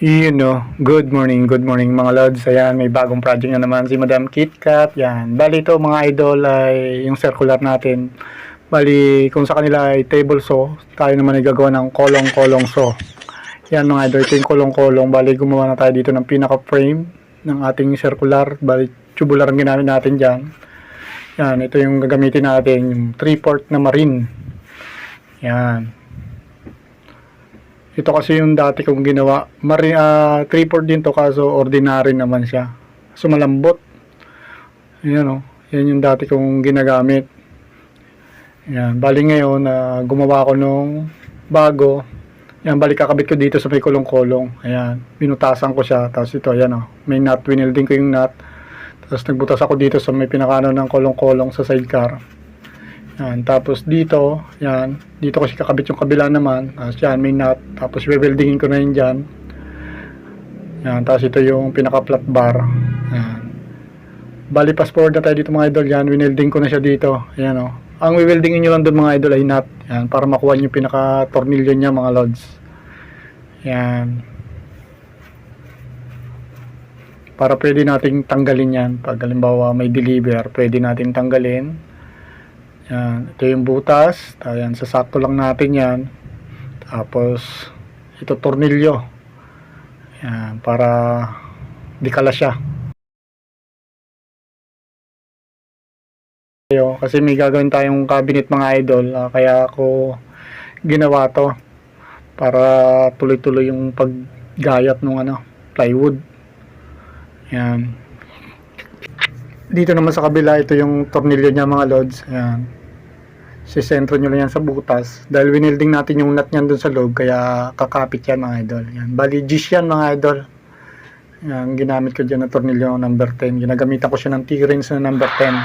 Good morning mga lods. Ayan, may bagong project na naman si Madam KitKat. Yan, bali ito mga idol ay yung circular natin. Bali kung sa kanila ay table saw, tayo naman ay gagawa ng kolong-kolong saw. Yan mga idol, ito yung kolong-kolong. Bali gumawa na tayo dito ng pinaka-frame ng ating circular. Bali tubular ang ginamit natin dyan. Yan, ito yung gagamitin natin, yung 3/4 na marine. Yan. Ito kasi yung dati kong ginawa. 3/4 din to kaso ordinary naman siya. So malambot. Ayan o. Yan yung dati kong ginagamit. Ayan. Bali ngayon gumawa ako nung bago. Ayan. Bali kakabit ko dito sa may kulong-kulong. Ayan. Binutasan ko siya. Tapos ito. Ayan o. May nut. Winilding ko yung nut. Tapos nagbutas ako dito sa may pinakano ng kulong-kulong sa sidecar. Yan, tapos dito, yan, dito kasi kakabit yung kabila naman. Tapos yan, may nut. Tapos weldingin ko na yun dyan. Yan, tapos ito yung pinaka flat bar. Yan. Bali, fast forward na tayo dito mga idol. Yan, winelding ko na siya dito. Yan o. Ang wiweldingin nyo lang doon mga idol ay nut. Yan, para makuha yung pinaka tornilyo niya mga lods. Yan. Para pwede nating tanggalin yan. Pag halimbawa may deliver, pwede natin tanggalin. Yan, ito yung butas. Ayan, sasakto lang natin yan. Tapos ito tornilyo. Yan, para di kalas siya. Kasi may gagawin tayong cabinet mga idol. Kaya ako ginawa to para tuloy-tuloy yung paggayat ng plywood. Yan. Dito naman sa kabila, ito yung tornilyo niya mga lods. Ayan. Sisentro nyo lang yan sa butas. Dahil winelding natin yung nut niyan dun sa loob, kaya kakapit yan mga idol. Yan. Bali, G's yan mga idol. Yan, ginamit ko dyan na tornilyo number 10. Ginagamitan ko siya ng T-rings na number 10.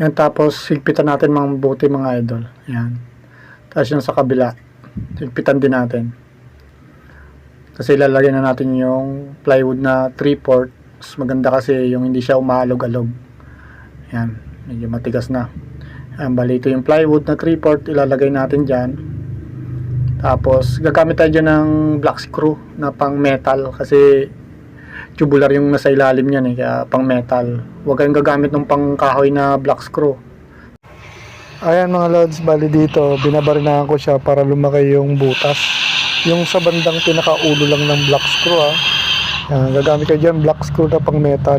Yan, tapos higpitan natin mga buti mga idol. Yan. Tapos yung sa kabila, higpitan din natin. Kasi lalagyan na natin yung plywood na 3/4. Maganda kasi yung hindi siya umaalog-alog. Yan, medyo matigas na. Yan, bali ito yung plywood na 3/4, ilalagay natin dyan. Tapos gagamit tayo dyan ng black screw na pang metal kasi tubular yung nasa ilalim yan kaya pang metal. Huwag kayong gagamit ng pang kahoy na black screw. Ayan mga lods, bali dito binabarinahan ko siya para lumaki yung butas. Yung sa bandang pinakaulo lang ng black screw Yan, gagamit kayo dyan black screw na pang metal.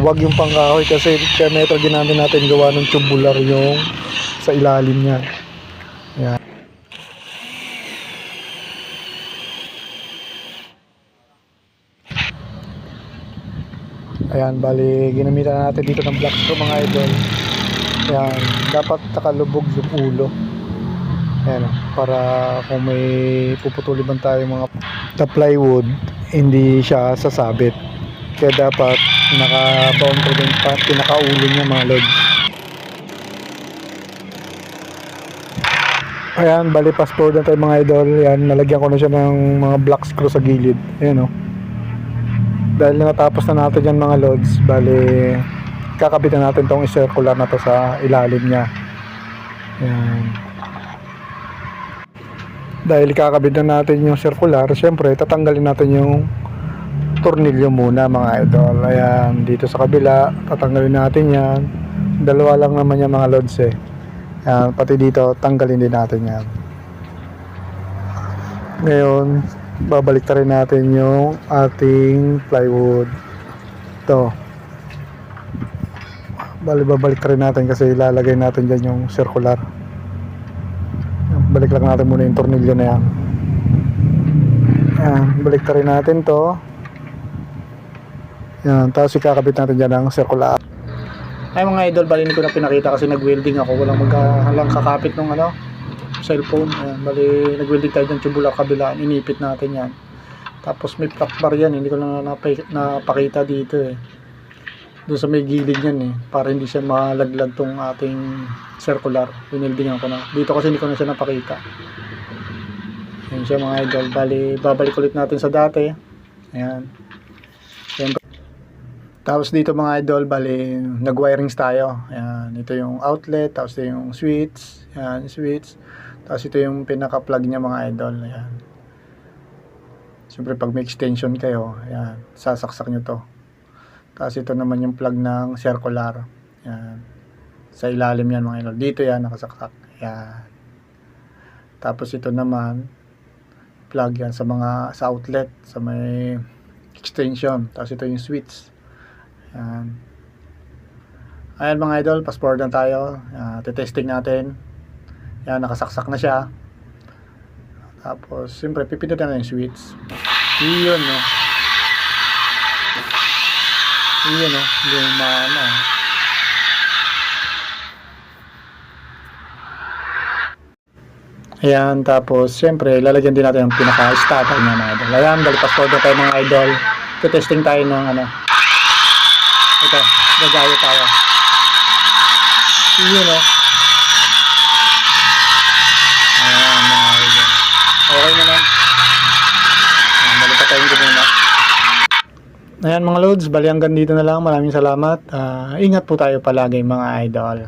Wag yung pang kahoy kasi kaya metal ginamit natin, gawa ng tubular yung sa ilalim niya. Yan. Ayan, bali ginamitan natin dito ng black screw mga idol. Yan, dapat nakalubog yung ulo. Ayan, para kung may puputulin man tayo mga plywood, hindi siya sasabit. Kaya dapat naka-bound ko din pa pinakaulo niya mga lods. Ayan, bali fast forward na tayo mga idol. Yan, nalagyan ko na siya ng mga black screw sa gilid. Ayan o. Dahil natapos na natin yan mga lods, bali kakabitan natin tong circular na to sa ilalim niya. Ayan. Dahil kakabit na natin yung circular, syempre tatanggalin natin yung tornilyo muna mga idol. Ayan, dito sa kabila tatanggalin natin yan. Dalawa lang naman yan mga lods Ayan, pati dito tanggalin din natin yan. Ngayon babalik na rin natin yung ating plywood. Ito, babalik na rin natin kasi ilalagay natin dyan yung circular. Balik lang natin muna yung tornilyo na yan. Ayan, balik na rin natin to. Yan, tapos ikakabit natin dyan ang circular. Ay mga idol, bali hindi ko na pinakita kasi nag-welding ako. Walang kakapit ng cellphone. Ayan, bali nag-welding tayo ng tubular kabilaan. Inipit natin yan. Tapos may flat bar yan. Hindi ko na napakita dito doon sa may gilid yan para hindi siya malaglag tong ating circular. Wineldingan ko na. Dito kasi hindi ko na siya napakita. Ayan siya mga idol. Bali, babalik ulit natin sa dati. Ayan. Tapos dito mga idol, bali nag-wirings tayo. Ayan, ito yung outlet, tapos ito yung switch. Ayan, switch. Tapos ito yung pinaka-plug niya mga idol. Ayan. Siyempre pag may extension kayo, ayan, sasaksak nyo to. Tapos ito naman yung plug ng circular. Ayan. Sa ilalim yan mga idol. Dito yan nakasaksak. Ayan. Tapos ito naman plug yan sa outlet, sa may extension. Tapos ito yung switch. Ayan. Ayan mga idol, fast forward na tayo. Testing natin. Ayan, nakasaksak na siya. Tapos, siyempre, pipindutin na yung switch. Iyon, no? Iyon, no? Lumana. Ayan, tapos, siyempre, lalagyan din natin yung pinaka-starter niya mga idol. Ayan, dahil fast forward na tayo mga idol. Testing tayo ng ito, gagayo tayo. Iyon, no? Ayan, mga idol. Okay naman. Balipat tayong muna. Ayan mga loads, bali hanggang dito na lang. Maraming salamat. Ingat po tayo palagi mga idol.